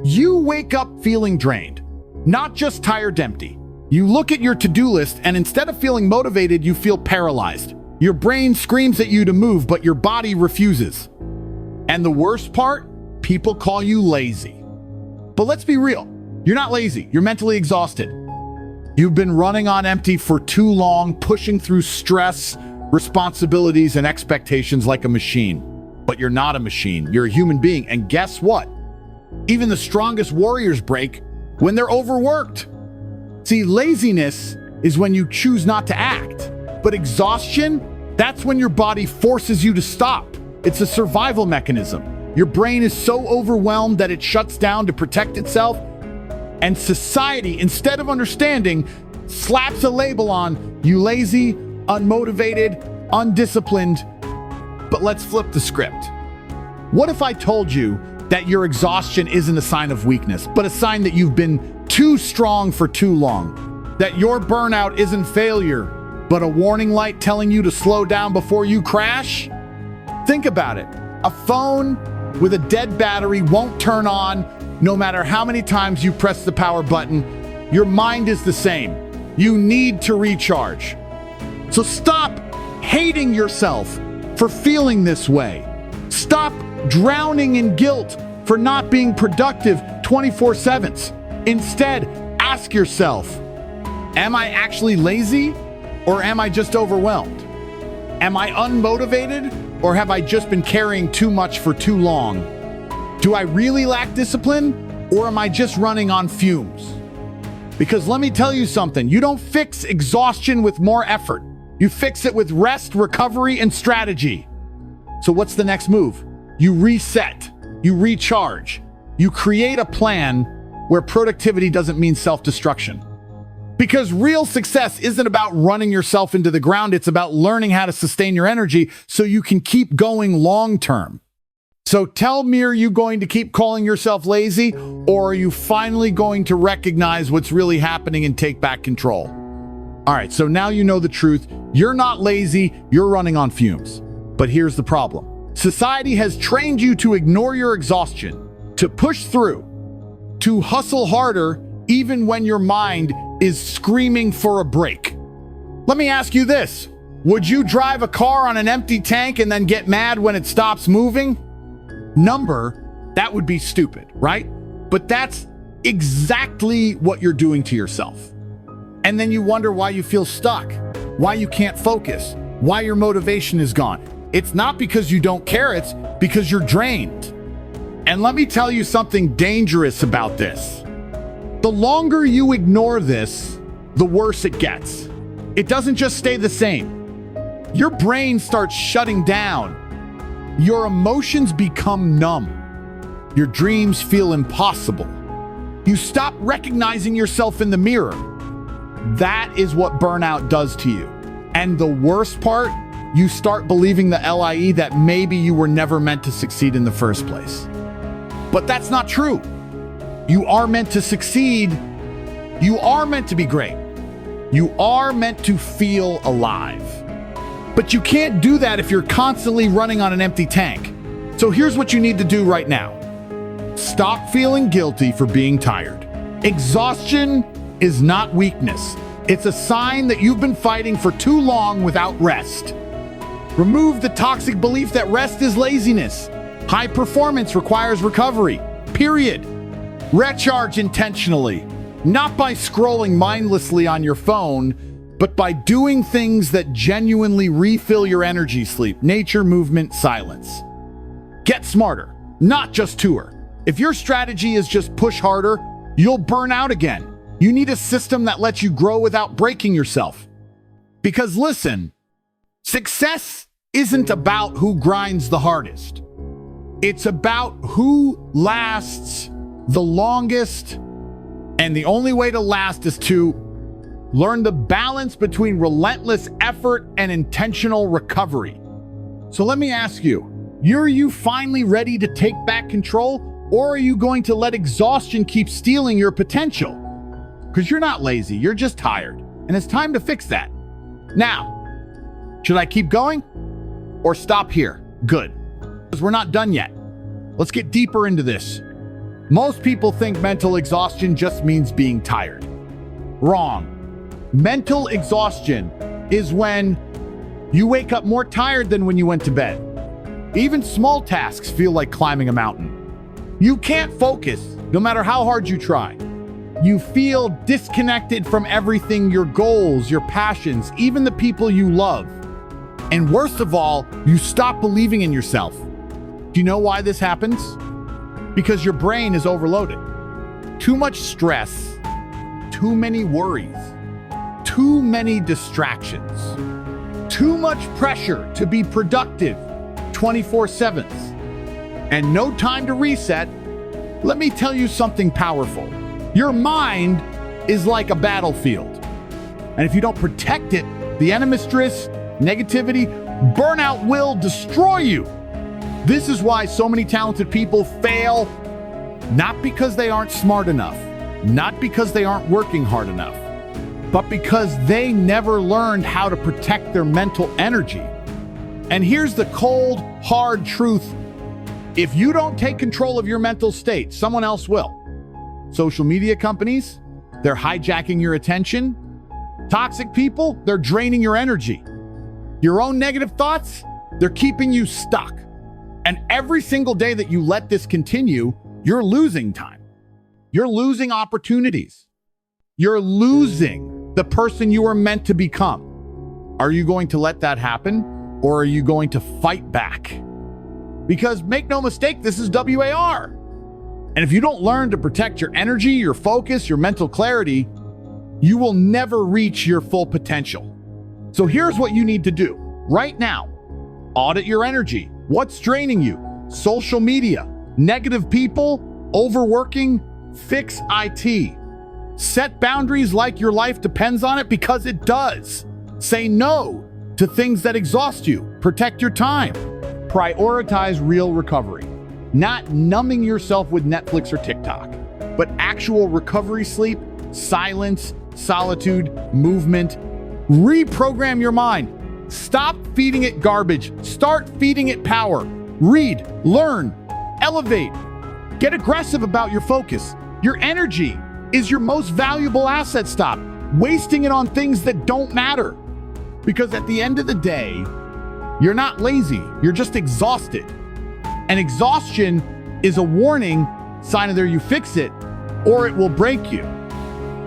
You wake up feeling drained, not just tired empty. You look at your to-do list and instead of feeling motivated, you feel paralyzed. Your brain screams at you to move, but your body refuses. And the worst part, people call you lazy. But let's be real, you're not lazy, you're mentally exhausted. You've been running on empty for too long, pushing through stress, responsibilities, and expectations like a machine. But you're not a machine, you're a human being, and guess what? Even the strongest warriors break when they're overworked. See, laziness is when you choose not to act, but exhaustion, that's when your body forces you to stop. It's a survival mechanism. Your brain is so overwhelmed that it shuts down to protect itself, and society, instead of understanding, slaps a label on you lazy, unmotivated, undisciplined. But let's flip the script. What if I told you that your exhaustion isn't a sign of weakness, but a sign that you've been too strong for too long? That your burnout isn't failure, but a warning light telling you to slow down before you crash? Think about it. A phone with a dead battery won't turn on no matter how many times you press the power button. Your mind is the same. You need to recharge. So stop hating yourself for feeling this way. Stop drowning in guilt for not being productive 24/7. Instead, ask yourself, am I actually lazy or am I just overwhelmed? Am I unmotivated or have I just been carrying too much for too long? Do I really lack discipline or am I just running on fumes? Because let me tell you something, you don't fix exhaustion with more effort. You fix it with rest, recovery, and strategy. So what's the next move? You reset, you recharge, you create a plan where productivity doesn't mean self-destruction. Because real success isn't about running yourself into the ground, it's about learning how to sustain your energy so you can keep going long-term. So tell me, are you going to keep calling yourself lazy, or are you finally going to recognize what's really happening and take back control? All right, so now you know the truth. You're not lazy, you're running on fumes. But here's the problem. Society has trained you to ignore your exhaustion, to push through, to hustle harder even when your mind is screaming for a break. Let me ask you this. Would you drive a car on an empty tank and then get mad when it stops moving? That would be stupid, right? But that's exactly what you're doing to yourself. And then you wonder why you feel stuck, why you can't focus, why your motivation is gone. It's not because you don't care, it's because you're drained. And let me tell you something dangerous about this. The longer you ignore this, the worse it gets. It doesn't just stay the same. Your brain starts shutting down. Your emotions become numb. Your dreams feel impossible. You stop recognizing yourself in the mirror. That is what burnout does to you. And the worst part, you start believing the lie that maybe you were never meant to succeed in the first place. But that's not true. You are meant to succeed. You are meant to be great. You are meant to feel alive. But you can't do that if you're constantly running on an empty tank. So here's what you need to do right now. Stop feeling guilty for being tired. Exhaustion is not weakness. It's a sign that you've been fighting for too long without rest. Remove the toxic belief that rest is laziness. High performance requires recovery, period. Recharge intentionally, not by scrolling mindlessly on your phone, but by doing things that genuinely refill your energy: sleep, nature, movement, silence. Get smarter, not just tour. If your strategy is just push harder, you'll burn out again. You need a system that lets you grow without breaking yourself. Because listen, success isn't about who grinds the hardest. It's about who lasts the longest. And the only way to last is to learn the balance between relentless effort and intentional recovery. So let me ask you, are you finally ready to take back control, or are you going to let exhaustion keep stealing your potential? Because you're not lazy, you're just tired, and it's time to fix that. Now, should I keep going or stop here? Good, because we're not done yet. Let's get deeper into this. Most people think mental exhaustion just means being tired. Wrong. Mental exhaustion is when you wake up more tired than when you went to bed. Even small tasks feel like climbing a mountain. You can't focus, no matter how hard you try. You feel disconnected from everything, your goals, your passions, even the people you love. And worst of all, you stop believing in yourself. Do you know why this happens? Because your brain is overloaded. Too much stress, too many worries, too many distractions, too much pressure to be productive 24/7, and no time to reset. Let me tell you something powerful. Your mind is like a battlefield. And if you don't protect it, the enemy-stress, negativity, burnout will destroy you. This is why so many talented people fail, not because they aren't smart enough, not because they aren't working hard enough, but because they never learned how to protect their mental energy. And here's the cold, hard truth. If you don't take control of your mental state, someone else will. Social media companies, they're hijacking your attention. Toxic people, they're draining your energy. Your own negative thoughts, they're keeping you stuck. And every single day that you let this continue, you're losing time. You're losing opportunities. You're losing the person you were meant to become. Are you going to let that happen, or are you going to fight back? Because make no mistake, this is WAR. And if you don't learn to protect your energy, your focus, your mental clarity, you will never reach your full potential. So here's what you need to do right now. Audit your energy. What's draining you? Social media, negative people, overworking, fix IT. Set boundaries like your life depends on it, because it does. Say no to things that exhaust you. Protect your time. Prioritize real recovery. Not numbing yourself with Netflix or TikTok, but actual recovery sleep, silence, solitude, movement. Reprogram your mind. Stop feeding it garbage. Start feeding it power. Read, learn, elevate. Get aggressive about your focus. Your energy is your most valuable asset. Stop wasting it on things that don't matter. Because at the end of the day, you're not lazy, you're just exhausted. And exhaustion is a warning sign of either you fix it or it will break you.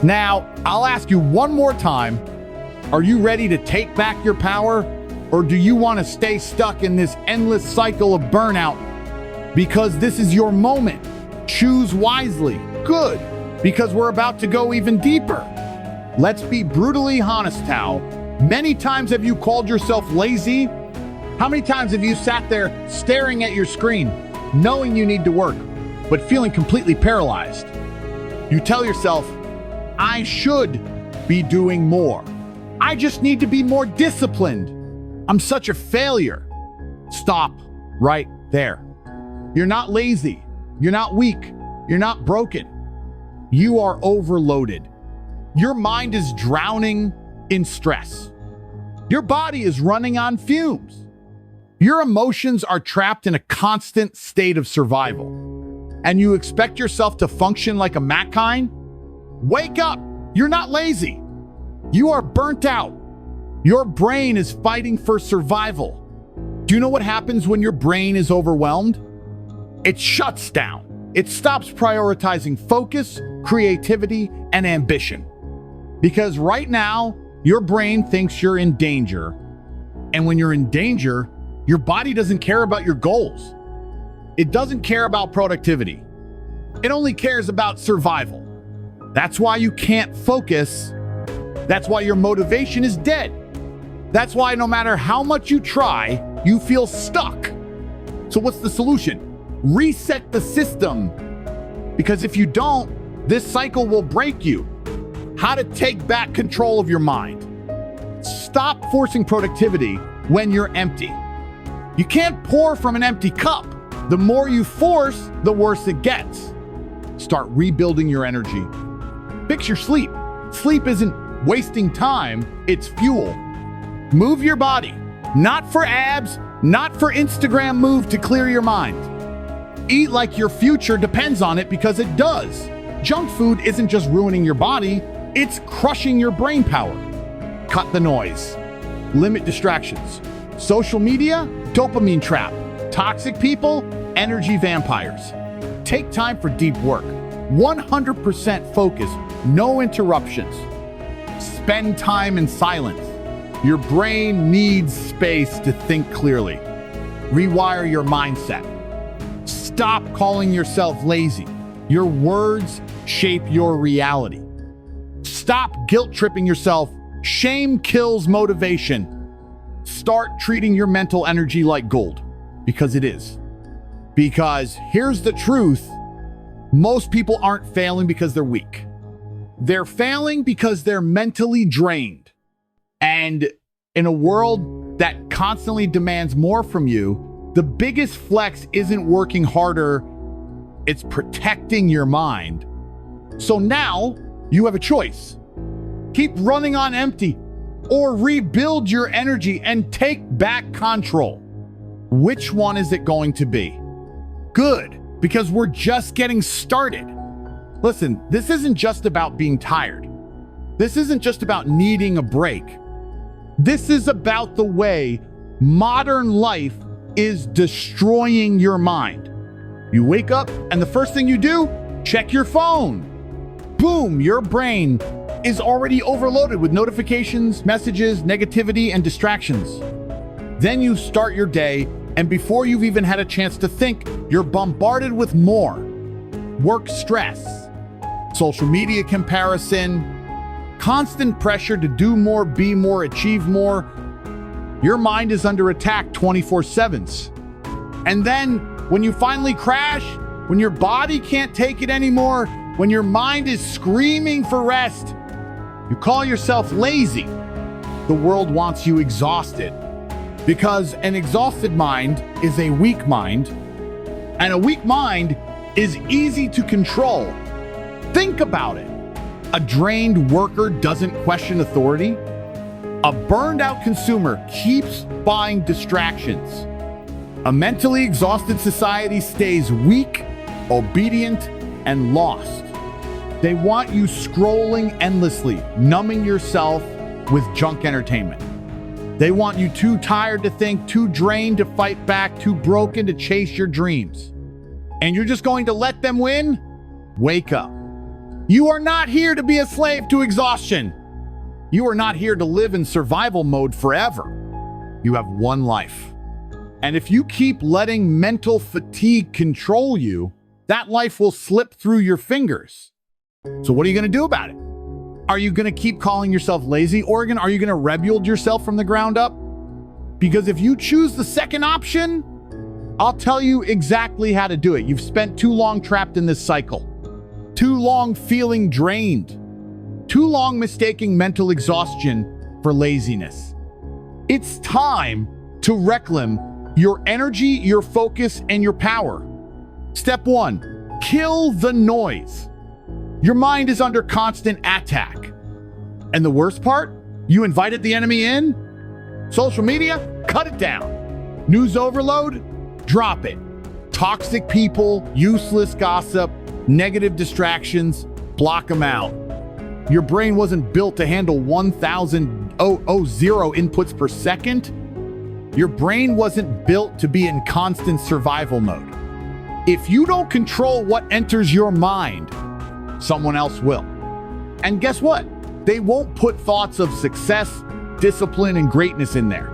Now, I'll ask you one more time. Are you ready to take back your power, or do you want to stay stuck in this endless cycle of burnout? Because this is your moment. Choose wisely. Good, because we're about to go even deeper. Let's be brutally honest, Tao. Many times have you called yourself lazy? How many times have you sat there staring at your screen, knowing you need to work, but feeling completely paralyzed? You tell yourself, I should be doing more. I just need to be more disciplined. I'm such a failure. Stop right there. You're not lazy. You're not weak. You're not broken. You are overloaded. Your mind is drowning in stress. Your body is running on fumes. Your emotions are trapped in a constant state of survival. And you expect yourself to function like a mankind? Wake up! You're not lazy. You are burnt out. Your brain is fighting for survival. Do you know what happens when your brain is overwhelmed? It shuts down. It stops prioritizing focus, creativity, and ambition. Because right now, your brain thinks you're in danger. And when you're in danger, your body doesn't care about your goals. It doesn't care about productivity. It only cares about survival. That's why you can't focus. That's why your motivation is dead. That's why no matter how much you try, you feel stuck. So what's the solution? Reset the system. Because if you don't, this cycle will break you. How to take back control of your mind. Stop forcing productivity when you're empty. You can't pour from an empty cup. The more you force, the worse it gets. Start rebuilding your energy. Fix your sleep. Sleep isn't wasting time, it's fuel. Move your body. Not for abs, not for Instagram move to clear your mind. Eat like your future depends on it, because it does. Junk food isn't just ruining your body, it's crushing your brain power. Cut the noise. Limit distractions. Social media, dopamine trap. Toxic people, energy vampires. Take time for deep work. 100% focus, no interruptions. Spend time in silence. Your brain needs space to think clearly. Rewire your mindset. Stop calling yourself lazy. Your words shape your reality. Stop guilt-tripping yourself. Shame kills motivation. Start treating your mental energy like gold, because it is. Because here's the truth, most people aren't failing because they're weak. They're failing because they're mentally drained. And in a world that constantly demands more from you, the biggest flex isn't working harder, it's protecting your mind. So now you have a choice. Keep running on empty, or rebuild your energy and take back control. Which one is it going to be? Good, because we're just getting started. Listen, this isn't just about being tired. This isn't just about needing a break. This is about the way modern life is destroying your mind. You wake up and the first thing you do, check your phone. Boom, your brain is already overloaded with notifications, messages, negativity, and distractions. Then you start your day, and before you've even had a chance to think, you're bombarded with more. Work stress, social media comparison, constant pressure to do more, be more, achieve more. Your mind is under attack 24/7. And then when you finally crash, when your body can't take it anymore, when your mind is screaming for rest, you call yourself lazy. The world wants you exhausted, because an exhausted mind is a weak mind, and a weak mind is easy to control. Think about it. A drained worker doesn't question authority. A burned out consumer keeps buying distractions. A mentally exhausted society stays weak, obedient, and lost. They want you scrolling endlessly, numbing yourself with junk entertainment. They want you too tired to think, too drained to fight back, too broken to chase your dreams. And you're just going to let them win? Wake up. You are not here to be a slave to exhaustion. You are not here to live in survival mode forever. You have one life. And if you keep letting mental fatigue control you, that life will slip through your fingers. So what are you going to do about it? Are you going to keep calling yourself lazy, or are you going to rebuild yourself from the ground up? Because if you choose the second option, I'll tell you exactly how to do it. You've spent too long trapped in this cycle, too long feeling drained, too long mistaking mental exhaustion for laziness. It's time to reclaim your energy, your focus, and your power. Step 1, kill the noise. Your mind is under constant attack. And the worst part? You invited the enemy in? Social media? Cut it down. News overload? Drop it. Toxic people, useless gossip, negative distractions, block them out. Your brain wasn't built to handle 1,000 inputs per second. Your brain wasn't built to be in constant survival mode. If you don't control what enters your mind, someone else will. And guess what? They won't put thoughts of success, discipline, and greatness in there.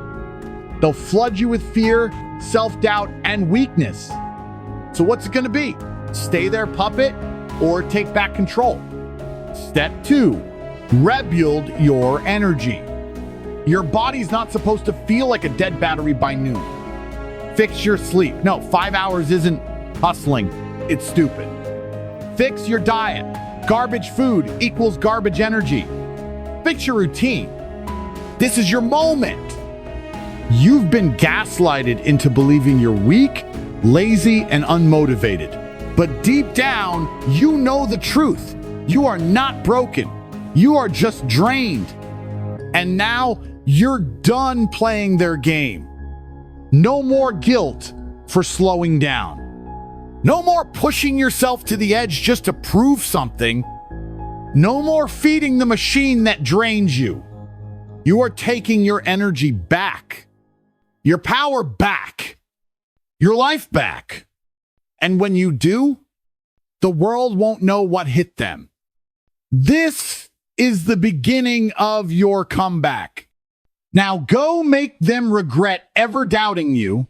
They'll flood you with fear, self-doubt, and weakness. So what's it gonna be? Stay there, puppet, or take back control? Step 2, rebuild your energy. Your body's not supposed to feel like a dead battery by noon. Fix your sleep. No, 5 hours isn't hustling, it's stupid. Fix your diet. Garbage food equals garbage energy. Fix your routine. This is your moment. You've been gaslighted into believing you're weak, lazy, and unmotivated. But deep down, you know the truth. You are not broken. You are just drained. And now you're done playing their game. No more guilt for slowing down. No more pushing yourself to the edge just to prove something. No more feeding the machine that drains you. You are taking your energy back, your power back, your life back. And when you do, the world won't know what hit them. This is the beginning of your comeback. Now go make them regret ever doubting you.